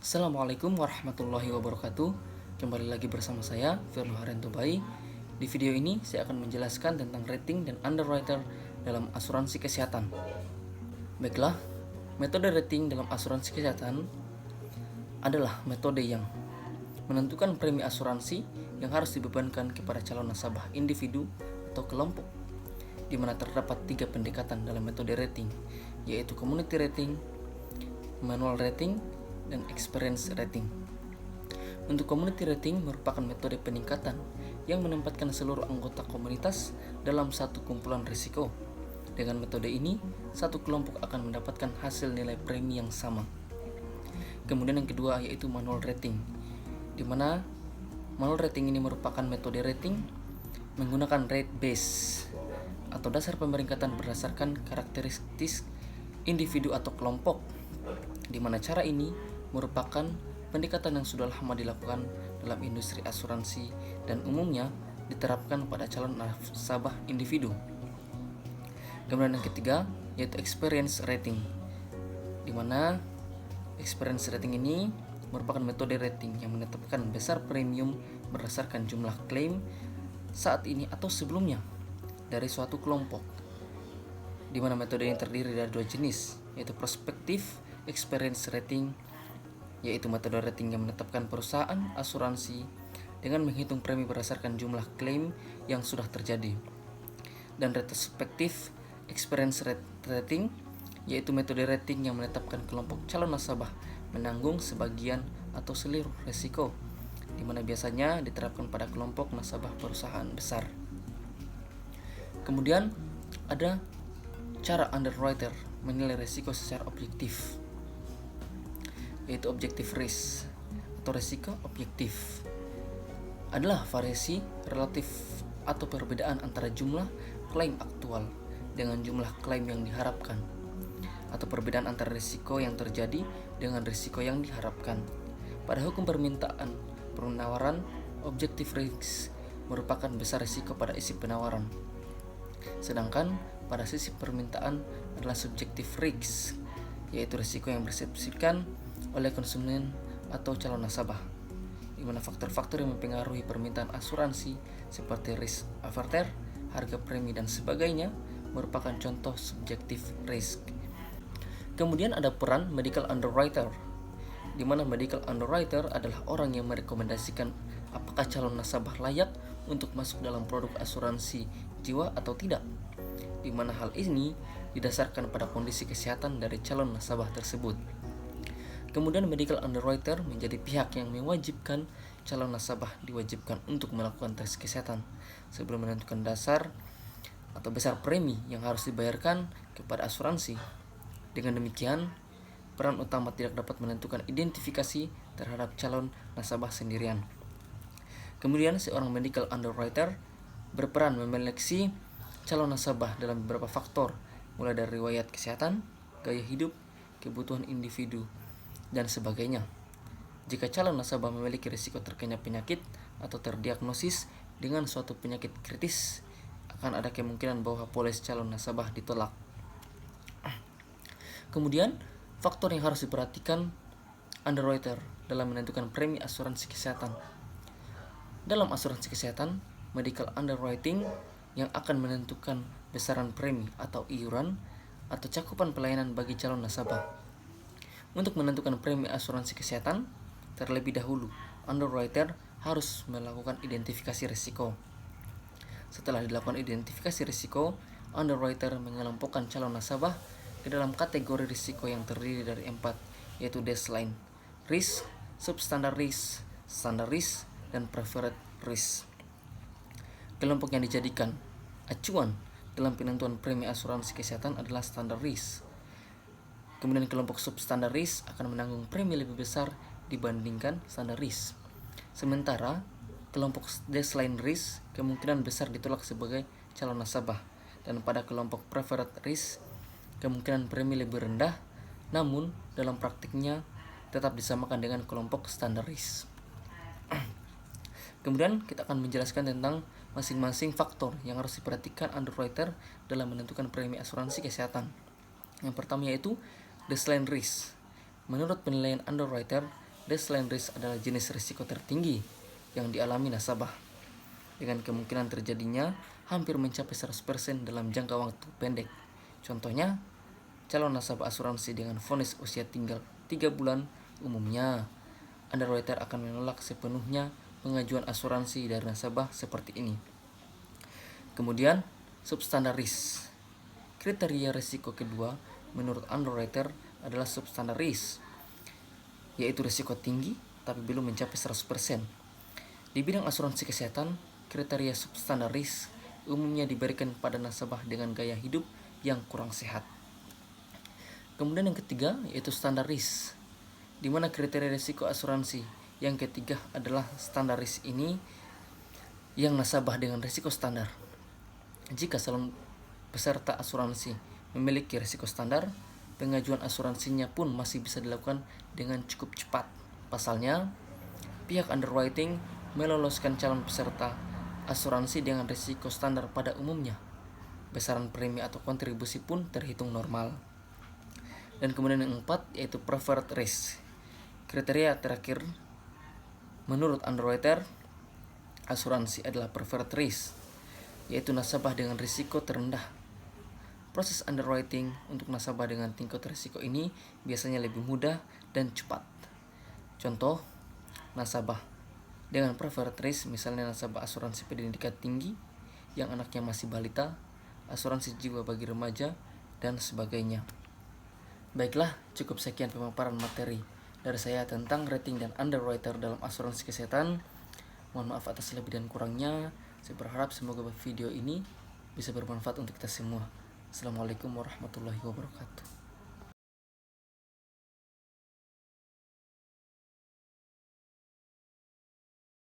Assalamualaikum warahmatullahi wabarakatuh. Kembali lagi bersama saya, Firno Harento Bai. Di video ini saya akan menjelaskan tentang rating dan underwriter dalam asuransi kesehatan. Baiklah, metode rating dalam asuransi kesehatan adalah metode yang menentukan premi asuransi yang harus dibebankan kepada calon nasabah individu atau kelompok, di mana terdapat 3 pendekatan dalam metode rating, yaitu community rating, manual rating, dan experience rating. Untuk community rating merupakan metode peningkatan yang menempatkan seluruh anggota komunitas dalam satu kumpulan risiko. Dengan metode ini, satu kelompok akan mendapatkan hasil nilai premi yang sama. Kemudian yang kedua yaitu manual rating, di mana manual rating ini merupakan metode rating menggunakan rate base atau dasar pemeringkatan berdasarkan karakteristik individu atau kelompok, di mana cara ini merupakan pendekatan yang sudah lama dilakukan dalam industri asuransi dan umumnya diterapkan pada calon nasabah individu. Kemudian yang ketiga yaitu experience rating, di mana experience rating ini merupakan metode rating yang menetapkan besar premium berdasarkan jumlah klaim saat ini atau sebelumnya dari suatu kelompok, di mana metode ini terdiri dari 2 jenis, yaitu prospective experience rating, yaitu metode rating yang menetapkan perusahaan asuransi dengan menghitung premi berdasarkan jumlah klaim yang sudah terjadi, dan retrospective experience rating, yaitu metode rating yang menetapkan kelompok calon nasabah menanggung sebagian atau seluruh risiko, di mana biasanya diterapkan pada kelompok nasabah perusahaan besar. Kemudian ada cara underwriter menilai risiko secara objektif, yaitu objective risk atau risiko objektif adalah variasi relatif atau perbedaan antara jumlah klaim aktual dengan jumlah klaim yang diharapkan, atau perbedaan antara risiko yang terjadi dengan risiko yang diharapkan. Pada hukum permintaan penawaran, objective risk merupakan besar risiko pada isi penawaran, sedangkan pada sisi permintaan adalah subjective risk, yaitu risiko yang dipersepsikan oleh konsumen atau calon nasabah, di mana faktor-faktor yang mempengaruhi permintaan asuransi seperti risk averter, harga premi dan sebagainya merupakan contoh subjective risk. Kemudian ada peran medical underwriter, di mana medical underwriter adalah orang yang merekomendasikan apakah calon nasabah layak untuk masuk dalam produk asuransi jiwa atau tidak, di mana hal ini didasarkan pada kondisi kesehatan dari calon nasabah tersebut. Kemudian medical underwriter menjadi pihak yang mewajibkan calon nasabah diwajibkan untuk melakukan tes kesehatan sebelum menentukan dasar atau besar premi yang harus dibayarkan kepada asuransi. Dengan demikian, peran utama tidak dapat menentukan identifikasi terhadap calon nasabah sendirian. Kemudian seorang medical underwriter berperan memeleksi calon nasabah dalam beberapa faktor, mulai dari riwayat kesehatan, gaya hidup, kebutuhan individu, dan sebagainya. Jika calon nasabah memiliki risiko terkena penyakit atau terdiagnosis dengan suatu penyakit kritis, akan ada kemungkinan bahwa polis calon nasabah ditolak. Kemudian, faktor yang harus diperhatikan underwriter dalam menentukan premi asuransi kesehatan. Dalam asuransi kesehatan, medical underwriting yang akan menentukan besaran premi atau iuran atau cakupan pelayanan bagi calon nasabah. Untuk menentukan premi asuransi kesehatan, terlebih dahulu underwriter harus melakukan identifikasi risiko. Setelah dilakukan identifikasi risiko, underwriter mengelompokkan calon nasabah ke dalam kategori risiko yang terdiri dari 4, yaitu baseline risk, substandard risk, standard risk, dan preferred risk. Kelompok yang dijadikan acuan dalam penentuan premi asuransi kesehatan adalah standard risk. Kemudian kelompok substandard risk akan menanggung premi lebih besar dibandingkan standard risk. Sementara kelompok baseline risk kemungkinan besar ditolak sebagai calon nasabah, dan pada kelompok preferred risk kemungkinan premi lebih rendah, namun dalam praktiknya tetap disamakan dengan kelompok standard risk. Kemudian kita akan menjelaskan tentang masing-masing faktor yang harus diperhatikan underwriter dalam menentukan premi asuransi kesehatan. Yang pertama yaitu baseline risk. Menurut penilaian underwriter, Baseline risk adalah jenis risiko tertinggi yang dialami nasabah dengan kemungkinan terjadinya hampir mencapai 100% dalam jangka waktu pendek. Contohnya, calon nasabah asuransi dengan vonis usia tinggal 3 bulan umumnya underwriter akan menolak sepenuhnya pengajuan asuransi dari nasabah seperti ini. Kemudian, substandard risk. Kriteria risiko kedua menurut underwriter adalah substandard risk, yaitu risiko tinggi tapi belum mencapai 100%. Di bidang asuransi kesehatan, kriteria substandard risk umumnya diberikan pada nasabah dengan gaya hidup yang kurang sehat. Kemudian yang ketiga yaitu standar risk, di mana kriteria risiko asuransi yang ketiga adalah standar risk ini yang nasabah dengan risiko standar. Jika calon peserta asuransi memiliki risiko standar, pengajuan asuransinya pun masih bisa dilakukan dengan cukup cepat. Pasalnya, pihak underwriting meloloskan calon peserta asuransi dengan risiko standar pada umumnya. Besaran premi atau kontribusi pun terhitung normal. Dan kemudian yang keempat yaitu preferred risk. Kriteria terakhir menurut underwriter asuransi adalah preferred risk, yaitu nasabah dengan risiko terendah. Proses underwriting untuk nasabah dengan tingkat risiko ini biasanya lebih mudah dan cepat. Contoh, nasabah dengan preferred risk misalnya nasabah asuransi pendidikan tinggi yang anaknya masih balita, asuransi jiwa bagi remaja, dan sebagainya. Baiklah, cukup sekian pemaparan materi dari saya tentang rating dan underwriter dalam asuransi kesehatan. Mohon maaf atas lebih dan kurangnya. Saya berharap semoga video ini bisa bermanfaat untuk kita semua. Assalamualaikum warahmatullahi wabarakatuh.